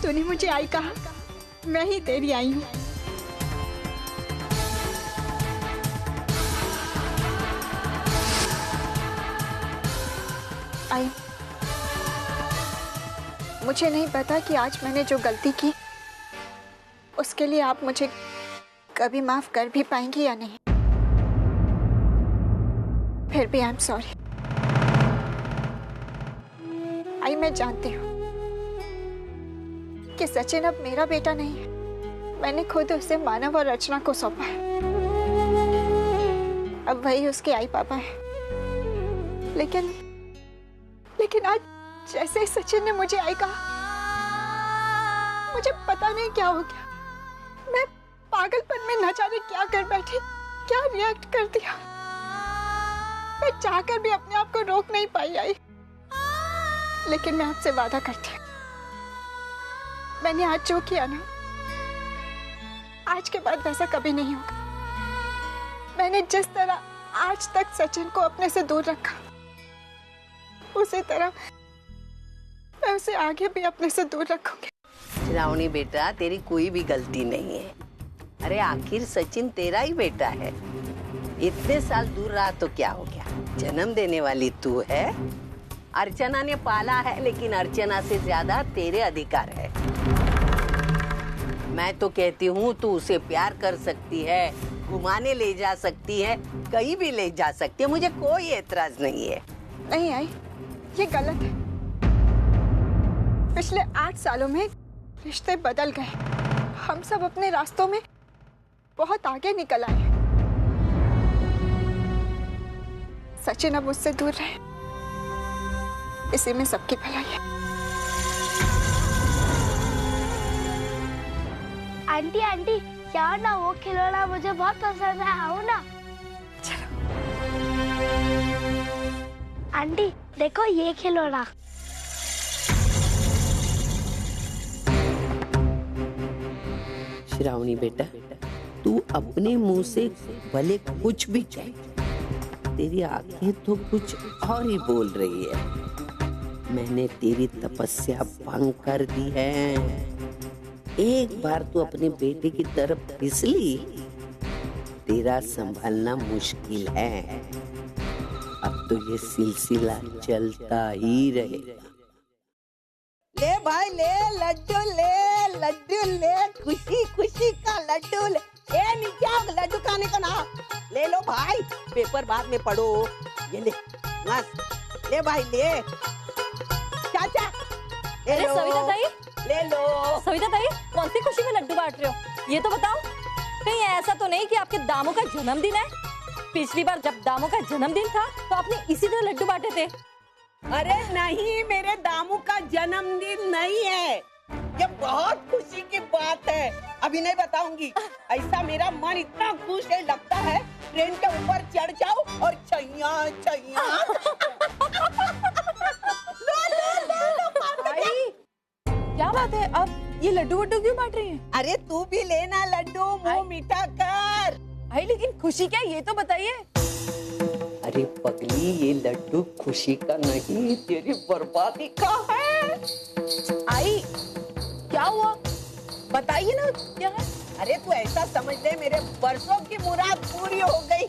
तूने मुझे आई कहा, मैं ही तेरी आई हूँ। आई, मुझे नहीं पता कि आज मैंने जो गलती की उसके लिए आप मुझे कभी माफ कर भी पाएंगी या नहीं। फिर भी आई एम सॉरी। आई, मैं जानती हूँ कि सचिन अब मेरा बेटा नहीं है। मैंने खुद उसे मानव और रचना को सौंपा है। अब वही उसके आई पापा है। लेकिन आज जैसे ही सचिन ने मुझे आई कहा, मुझे पता नहीं क्या हो गया। मैं पागलपन में न जाने क्या कर बैठी, क्या रिएक्ट कर दिया। मैं चाहकर भी अपने आप को रोक नहीं पाई। आई, लेकिन मैं आपसे वादा करती हूँ, मैंने आज जो किया ना, आज के बाद वैसा कभी नहीं होगा। मैंने जिस तरह आज तक सचिन को अपने से दूर रखा, उसी तरह मैं उसे आगे भी अपने से दूर रखूंगी। श्रावणी बेटा, तेरी कोई भी गलती नहीं है। अरे आखिर सचिन तेरा ही बेटा है। इतने साल दूर रहा तो क्या हो गया, जन्म देने वाली तू है। अर्चना ने पाला है, लेकिन अर्चना से ज्यादा तेरे अधिकार है। मैं तो कहती हूँ तू उसे प्यार कर सकती है, घुमाने ले जा सकती है, कहीं भी ले जा सकती है, मुझे कोई एतराज नहीं है। नहीं आई, ये गलत है। पिछले 8 सालों में रिश्ते बदल गए। हम सब अपने रास्तों में बहुत आगे निकल आए हैं। सचिन अब मुझसे दूर रहे, इसी में सबकी भलाई है। आंटी आंटी, यार ना वो खिलौना मुझे बहुत पसंद है, आओ ना। चलो। आंटी देखो ये खिलौना। श्रावणी बेटा, तू अपने मुंह से भले कुछ भी कहे, तेरी आंखें तो कुछ और ही बोल रही है। मैंने तेरी तपस्या भंग कर दी है। एक बार तू अपने बेटे की तरफ फिसली, तेरा संभालना मुश्किल है। अब तो ये सिलसिला चलता ही रहेगा। ले भाई ले, लड्डू ले, खुशी खुशी का लड्डू ले। ए नीचे लड्डू खाने का ना, ले लो भाई, पेपर बाद में पढ़ो। ये ले, मस्त ले भाई ले। चाचा ले लो। सविता ताई, ले लो। सविता ताई, कौन सी खुशी में लड्डू बांट रहे हो, ये तो बताओ। कहीं ऐसा तो नहीं कि आपके दामू का जन्मदिन है? पिछली बार जब दामू का जन्मदिन था तो आपने इसी तरह लड्डू बांटे थे। अरे नहीं, मेरे दामू का जन्मदिन नहीं है, ये बहुत खुशी की बात है। अभी नहीं बताऊंगी। ऐसा मेरा मन इतना खुश है, लगता है ट्रेन के ऊपर चढ़ जाओ और छैया छैया। भाई क्या बात है, अब ये लड्डू वड्डू क्यों बांट रही हैं? अरे तू भी लेना लड्डू, मुंह मीठा कर। भाई लेकिन खुशी क्या, ये तो बताइए। अरे पगली, ये लड्डू खुशी का नहीं, तेरी बर्बादी का है। आई क्या हुआ, बताइए ना क्या है। अरे तू ऐसा समझ ले, मेरे बरसों की मुराद पूरी हो गई।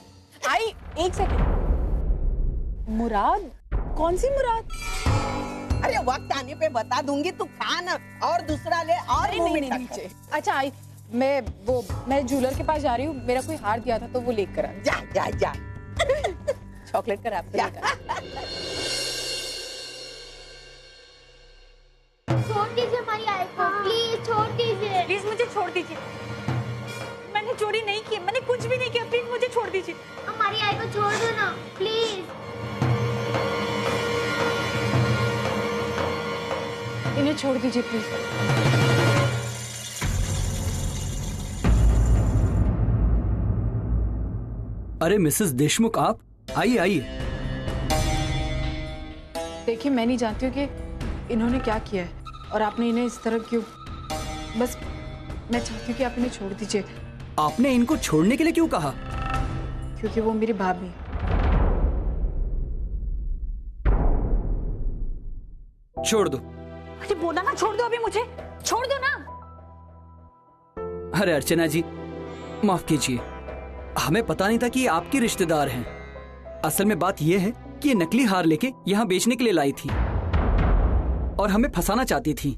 आई एक सेकंड, मुराद? कौन सी मुराद? अरे वक्त आने पे बता दूंगी, तू खा ना और दूसरा ले और मुंह मीठा कर। अच्छा आई, मैं ज्वेलर के पास जा रही हूँ, मेरा कोई हार दिया था तो वो लेकर आ। जा जा जा। चॉकलेट का रैपर लेकर। छोड़ दीजिए हमारी आई को, प्लीज छोड़ दीजिए। प्लीज मुझे छोड़ दीजिए, मैंने चोरी नहीं की, मैंने कुछ भी नहीं किया, प्लीज मुझे छोड़ दीजिए। हमारी आई को छोड़ दो ना प्लीज। इन्हें छोड़ दीजिए प्लीज। अरे मिसेस देशमुख, आप आइए आइए। देखिए, मैं नहीं जानती हूँ कि इन्होंने क्या किया है और आपने इन्हें इस तरह क्यों। बस मैं चाहती हूँ कि आप इन्हें छोड़ दीजिए। आपने इनको छोड़ने के लिए क्यों कहा? क्योंकि वो मेरी भाभी। छोड़ दो, अरे बोला ना, छोड़ दो अभी मुझे, छोड़ दो ना। अरे अर्चना जी, माफ कीजिए, हमें पता नहीं था कि ये आपके रिश्तेदार हैं। असल में बात यह है कि ये नकली हार लेके यहाँ बेचने के लिए लाई थी और हमें फंसाना चाहती थी।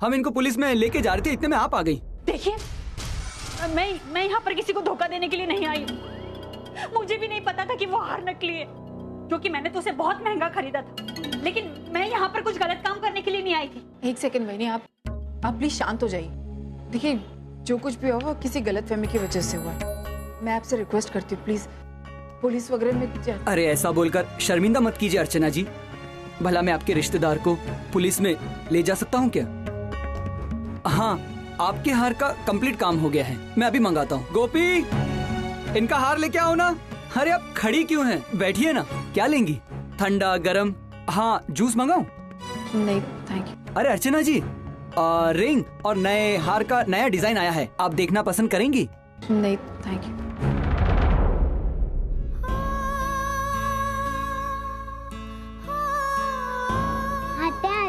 हम इनको पुलिस में लेके जा रहे थे, इतने में आप आ गई। देखिए, मैं यहाँ पर किसी को धोखा देने के लिए नहीं आई। मुझे भी नहीं पता था कि वो हार नकली है, क्योंकि मैंने तो उसे बहुत महंगा खरीदा था। लेकिन मैं यहाँ पर कुछ गलत काम करने के लिए नहीं आई थी। एक सेकंड बहनी, आप प्लीज शांत हो जाइए। देखिए, जो कुछ भी हुआ किसी गलतफहमी की वजह से हुआ। मैं आपसे रिक्वेस्ट करती हूँ, प्लीज पुलिस वगैरह में। अरे ऐसा बोलकर शर्मिंदा मत कीजिए अर्चना जी। भला मैं आपके रिश्तेदार को पुलिस में ले जा सकता हूँ क्या? हाँ, आपके हार का कंप्लीट काम हो गया है, मैं अभी मंगाता हूँ। गोपी, इनका हार लेके आओ ना। अरे आप खड़ी क्यों हैं? बैठिए ना। क्या लेंगी? ठंडा, गरम? हाँ, जूस मंगाऊं? नहीं थैंक यू। अरे अर्चना जी, रिंग और नए हार का नया डिजाइन आया है, आप देखना पसंद करेंगी? नहीं थैंक यू।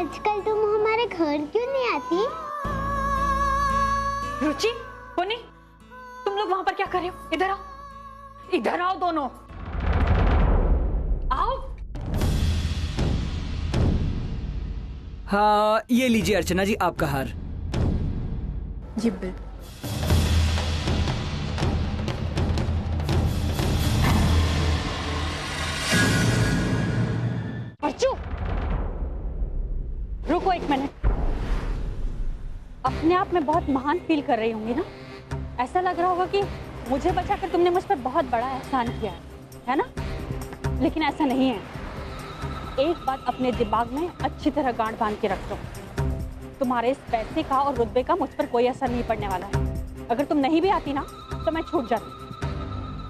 आजकल तुम हमारे घर क्यों नहीं आती? रुचि, पोनी, तुम लोग वहां पर क्या कर रहे हो? इधर आओ, इधर आओ दोनों, आओ। हाँ, ये लीजिए अर्चना जी आपका हार। ये बिल। अर्चू, रुको एक मिनट। अपने आप में बहुत महान फील कर रही होंगी ना? ऐसा लग रहा होगा कि मुझे बचाकर तुमने मुझ पर बहुत बड़ा एहसान किया है ना? लेकिन ऐसा नहीं है। एक बात अपने दिमाग में अच्छी तरह गांठ बांध के रख दो, तुम्हारे इस पैसे का और रुतबे का मुझ पर कोई असर नहीं पड़ने वाला है। अगर तुम नहीं भी आती ना तो मैं छूट जाती।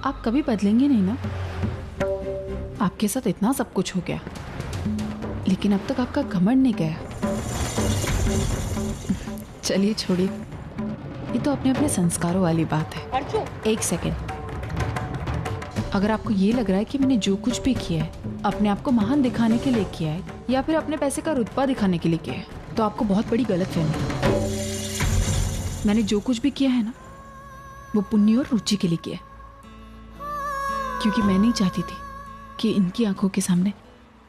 आप कभी बदलेंगे नहीं ना? आपके साथ इतना सब कुछ हो गया, लेकिन अब तक आपका घमंड नहीं गया। चलिए छोड़िए, ये तो अपने अपने संस्कारों वाली बात है। अर्चू, एक सेकेंड। अगर आपको ये लग रहा है कि मैंने जो कुछ भी किया है अपने आप को महान दिखाने के लिए किया है या फिर अपने पैसे का रुतबा दिखाने के लिए किया है, तो आपको बहुत बड़ी गलतफहमी है। मैंने जो कुछ भी किया है ना, वो पुण्य और रुचि के लिए किया है, क्योंकि मैं नहीं चाहती थी कि इनकी आंखों के सामने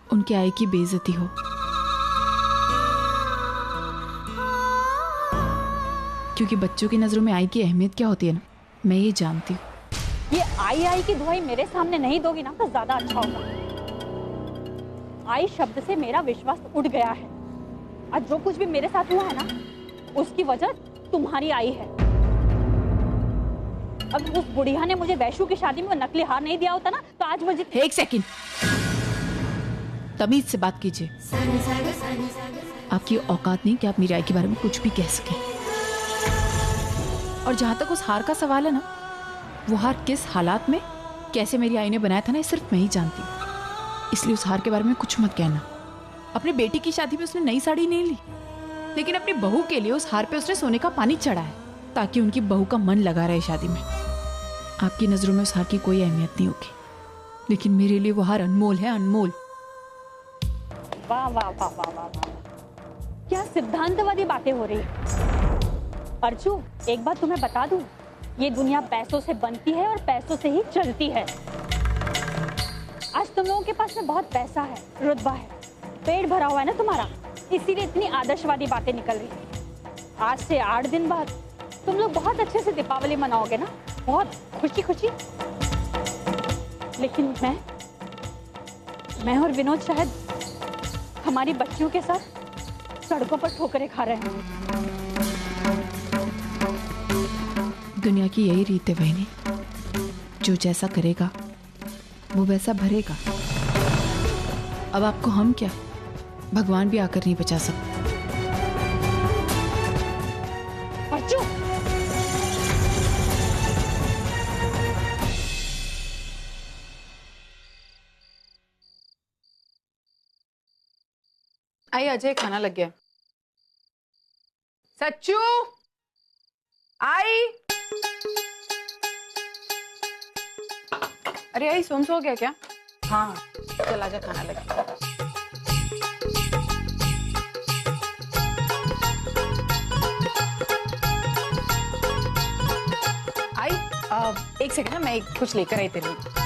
उनके आई की बेइज्जती हो। क्योंकि बच्चों की नजरों में आई की अहमियत क्या होती है ना, मैं ये जानती हूँ। ये आई की दुहाई मेरे सामने नहीं दोगी ना तो ज्यादा अच्छा होगा। आई शब्द से मेरा विश्वास उठ गया है। आज जो कुछ भी मेरे साथ हुआ है ना, उसकी वजह तुम्हारी आई है। अगर उस बुढ़िया ने मुझे वैशु की शादी में नकली हार नहीं दिया होता ना, तो आज मुझे। एक सेकंड, तमीज से बात कीजिए। आपकी औकात नहीं कि आप मेरी आई के बारे में कुछ भी कह सकें। और जहां तक उस हार का सवाल है ना, वो हार किस हालात में कैसे मेरी आई ने बनाया था ना, ये सिर्फ मैं ही जानती हूँ। इसलिए उस हार के बारे में कुछ मत कहना। अपनी बेटी की शादी में उसने नई साड़ी नहीं ली, लेकिन अपनी बहू के लिए उस हार पे उसने सोने का पानी चढ़ा है, ताकि उनकी बहू का मन लगा रहे शादी में। आपकी नजरों में उस हार की कोई अहमियत नहीं होगी, लेकिन मेरे लिए वो हार अनमोल है, अनमोल। वाह वाह वाह वाह वाह वाह, क्या सिद्धांतवादी बातें हो रही है। अर्जू, एक बात तुम्हें बता दूं, ये दुनिया पैसों से बनती है और पैसों से ही चलती है। आज तुम लोगों के पास में बहुत पैसा है, रुतबा है, पेट भरा हुआ है ना तुम्हारा, इसीलिए इतनी आदर्शवादी बातें निकल रही है। आज से 8 दिन बाद तुम लोग बहुत अच्छे से दीपावली मनाओगे ना, बहुत खुशी खुशी। लेकिन मैं और विनोद शायद हमारी बच्चियों के साथ सड़कों पर ठोकरें खा रहे हैं। दुनिया की यही रीत है बहनी, जो जैसा करेगा वो वैसा भरेगा। अब आपको हम क्या, भगवान भी आकर नहीं बचा सकते। आइए अजय, खाना लग गया। सच्चू, आई। अरे आई, सोम सो गया क्या? हाँ चल आजा, खाना लग गया। एक सेकंड ना, मैं कुछ लेकर आई तेरे लिए।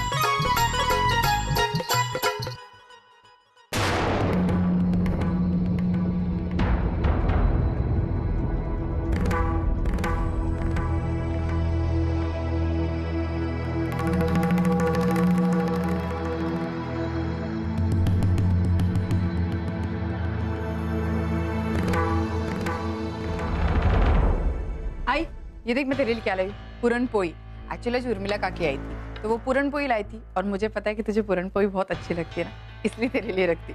आई, ये देख मैं तेरे लिए क्या लाई, पूरन पोई। एक्चुअली आज उर्मिला काकी आई थी तो वो पूरन पोई लाई थी, और मुझे पता है कि तुझे पूरन पोई बहुत अच्छी लगती है ना, इसलिए तेरे लिए रखती।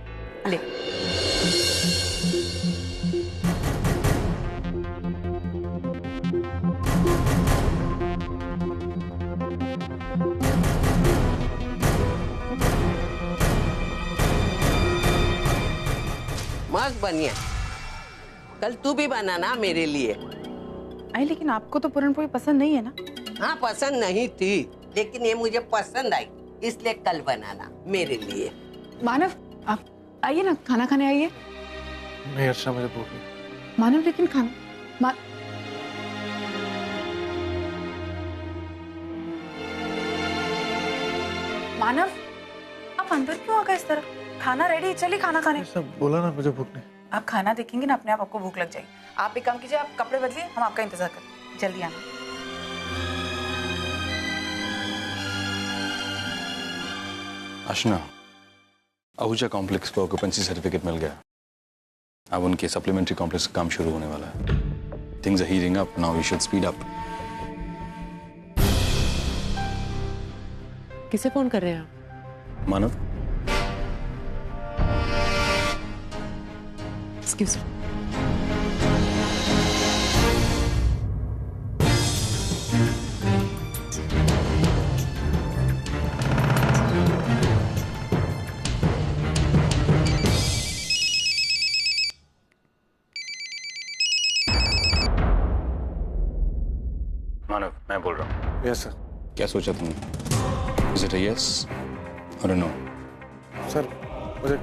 ले। मस्त बनिया, कल तू भी बनाना मेरे लिए। आई, लेकिन आपको तो पूरन पोई पसंद नहीं है ना? हाँ पसंद नहीं थी, लेकिन ये मुझे पसंद आई, इसलिए कल बनाना मेरे लिए। मानव, आप आइए ना, खाना खाने आइए। नहीं अर्चना, मुझे भूख नहीं। मानव, लेकिन खाना मानव, आप अंदर क्यों आ गए इस तरह? खाना रेडी, चलिए खाना खाने। सब बोला ना, मुझे भूख नहीं। आप खाना देखेंगे ना, अपने आप आपको भूख लग जाएगी। आप एक काम कीजिए, आप कपड़े बदलिए, हम आपका इंतजार करें, जल्दी आना। अर्चना, आहूजा कॉम्प्लेक्स को ऑक्यूपेंसी सर्टिफिकेट मिल गया। अब उनके सप्लीमेंट्री कॉम्प्लेक्स का काम शुरू होने वाला है। Things are heating up, now we should speed up. किसे फोन कर रहे हैं आप? मानव, एक्सक्यूज मी। मानव, मैं बोल रहा हूँ। Yes sir. क्या सोचा तुमने? इज इट अ यस और अ नो? सर मुझे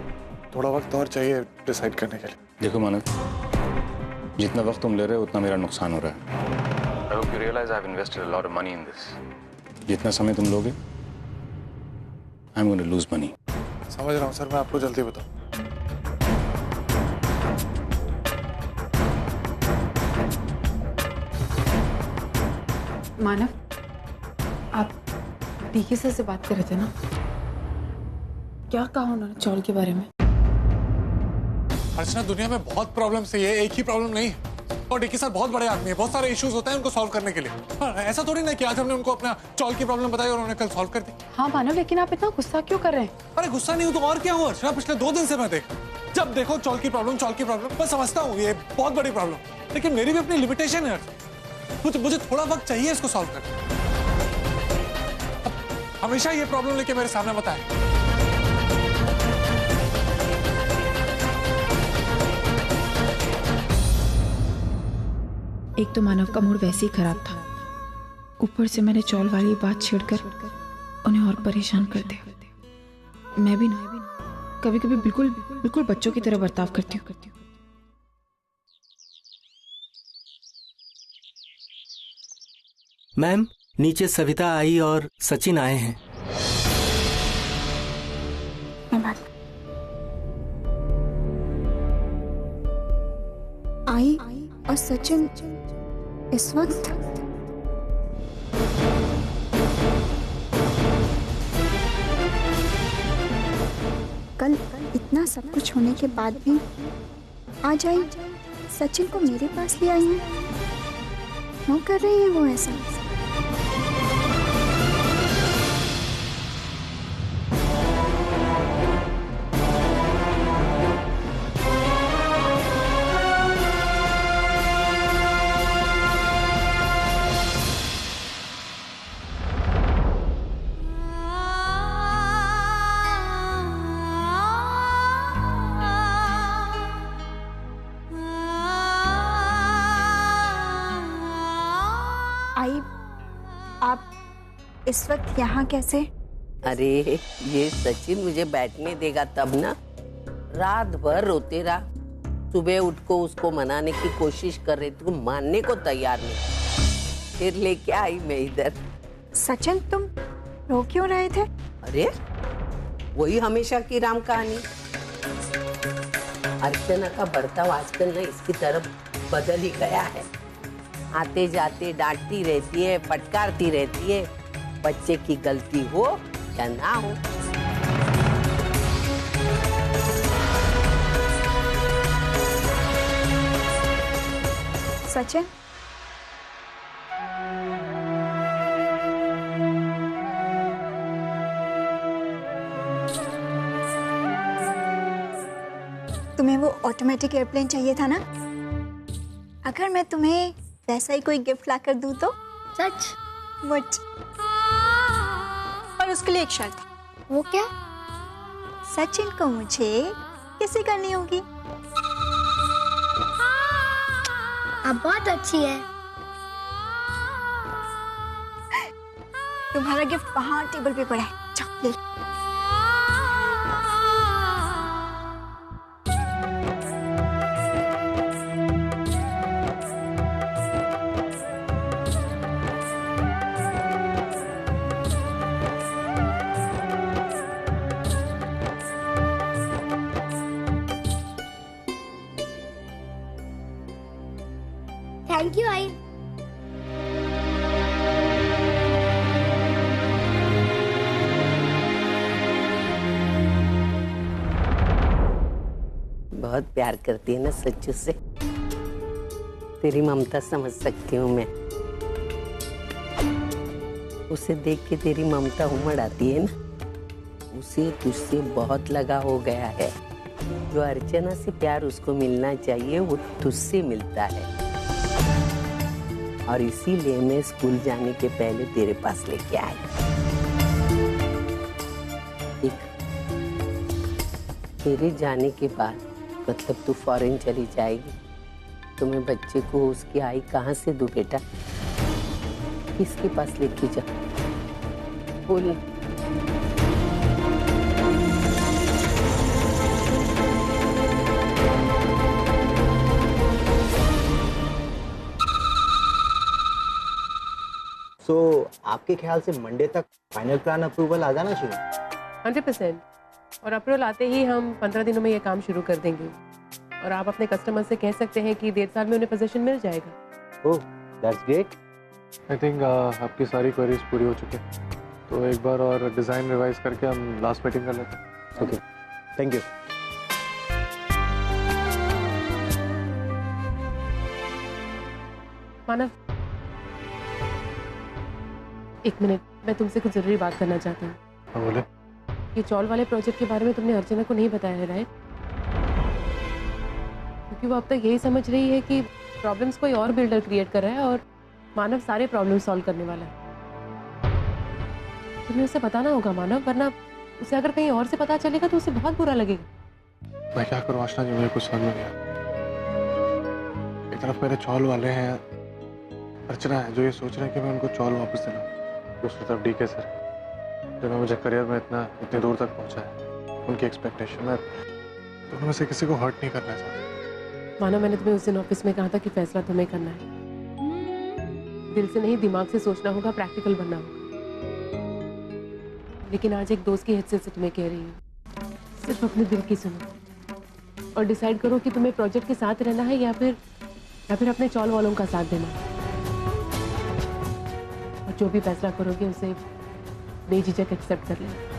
थोड़ा वक्त और चाहिए डिसाइड करने के लिए। देखो मानव, जितना वक्त तुम ले रहे हो उतना मेरा नुकसान हो रहा है। I hope you realise I have invested a lot of money in this. जितना समय तुम लोगे, I am going to lose money. समझ रहा हूँ सर, मैं आपको जल्दी बताऊँ। मानव, आप डीके सर से बात कर रहे थे ना? क्या कहा उन्होंने चौल के बारे में? अर्चना, दुनिया में बहुत प्रॉब्लम्स है, ये एक ही प्रॉब्लम नहीं है। और डीके सर बहुत बड़े आदमी है, बहुत सारे इश्यूज होते हैं उनको सॉल्व करने के लिए। हाँ, ऐसा थोड़ी ना कि आज हमने उनको अपना चौल की प्रॉब्लम बताई और उन्होंने कल सॉल्व कर दी। हाँ मानव, लेकिन आप इतना गुस्सा क्यों कर रहे हैं? अरे गुस्सा नहीं हूँ तो और क्या हुआ अर्चना, पिछले 2 दिन से मैं देख, जब देखो चौल की प्रॉब्लम, चौल की प्रॉब्लम। मैं समझता हूँ ये बहुत बड़ी प्रॉब्लम, लेकिन मेरी भी अपनी लिमिटेशन है। मुझे थोड़ा वक्त चाहिए इसको सॉल्व करने। हमेशा ये प्रॉब्लम लेके मेरे सामने मत आए। एक तो मानव का मूड वैसे ही खराब था, ऊपर से मैंने चौल वाली बात छेड़कर उन्हें और परेशान कर दिया। मैं भी ना कभी कभी बिल्कुल बच्चों की तरह बर्ताव करती हूँ। मैम, नीचे सविता आई और सचिन आए हैं। आई और सचिन इस वक्त? कल इतना सब कुछ होने के बाद भी आज आई सचिन को मेरे पास ले आई है। क्यों कर रही है वो ऐसा? आई, आप इस वक्त यहाँ कैसे? अरे ये सचिन मुझे बैठने देगा तब ना। रात भर रोते रहा, सुबह उठ को उसको मनाने की कोशिश कर रही थी, मानने को तैयार नहीं। फिर लेके आई मैं इधर। सचिन, तुम रो क्यों रहे थे? अरे वही हमेशा की राम कहानी। अर्चना का बर्ताव आजकल ना इसकी तरफ बदल ही गया है। आते जाते डांटती रहती है, फटकारती रहती है, बच्चे की गलती हो या ना हो। सचिन, तुम्हें वो ऑटोमेटिक एयरप्लेन चाहिए था ना? अगर मैं तुम्हें वैसा ही कोई गिफ्ट लाकर दूं तो? सच? मुझ पर उसके लिए एक शर्त है। वो क्या? सचिन को मुझे किसी करनी होगी। आप बहुत अच्छी है। तुम्हारा गिफ्ट वहां टेबल पे पड़ा है, जाओ ले लो। थैंक यू आई। बहुत प्यार करती है ना सच्चू से। तेरी ममता समझ सकती हूँ मैं। उसे देख के तेरी ममता उमड़ आती है ना। उसे तुझसे बहुत लगा हो गया है। जो अर्चना से प्यार उसको मिलना चाहिए वो तुझसे मिलता है। और इसीलिए मैं स्कूल जाने के पहले तेरे पास लेके आई। तेरे जाने के बाद मतलब तू फॉरेन चली जाएगी तो मैं बच्चे को उसकी आई कहाँ से दूं बेटा? किसके पास लेके जा? बोल। आपके ख्याल से मंडे तक फाइनल प्लान अप्रूवल आ जाना चाहिए? 100%। और अप्रूवल आते ही हम 15 दिनों में ये काम शुरू कर देंगे। और आप अपने कस्टमर से कह सकते हैं कि 1.5 साल में उन्हें पोजीशन मिल जाएगा। ओह, दैट्स ग्रेट। आई थिंक आपकी सारी क्वेरीज पूरी हो चुकी है, तो एक बार और डिज़ाइन रिवाइज करके हम लास्ट मीटिंग कर लेते हैं। Okay, thank you. मानव, एक मिनट, मैं तुमसे कुछ जरूरी बात करना चाहता हूँ। हाँ बोले। ये चॉल वाले प्रोजेक्ट के बारे में तुमने अर्चना को नहीं बताया है, राइट? क्योंकि वो अब तक यही समझ रही है कि प्रॉब्लम्स कोई और बिल्डर क्रिएट कर रहा है और मानव सारे प्रॉब्लम सॉल्व करने वाला है। तुम्हें उसे बताना होगा मानव, वरना उसे अगर कहीं और से पता चलेगा तो उसे बहुत बुरा लगेगा। मैं क्या करूँ आशना जी, मुझे कुछ समझ में नहीं आया। एक तरफ मेरे चॉल वाले हैं, अर्चना है जो ये सोच रहे हैं कि मैं उनको चॉल वापस दिलाऊं। दूसरी तरफ डीके सर जो मुझे करियर में इतने दूर तक पहुंचा है, उनकी एक्सपेक्टेशन है, दोनों में से किसी को हर्ट नहीं करना चाहता। मानो मैंने तुम्हें उस दिन ऑफिस में कहा था कि फैसला तुम्हें करना है, दिल से नहीं दिमाग से सोचना होगा, प्रैक्टिकल बनना होगा। लेकिन आज एक दोस्त की हैसियत से तुम्हें कह रही हूँ, सिर्फ अपने दिल की सुनो और डिसाइड करो कि तुम्हें प्रोजेक्ट के साथ रहना है या फिर अपने चॉल वालों का साथ देना है। और जो भी फैसला करोगे उसे बेझिझक एक्सेप्ट कर लेना।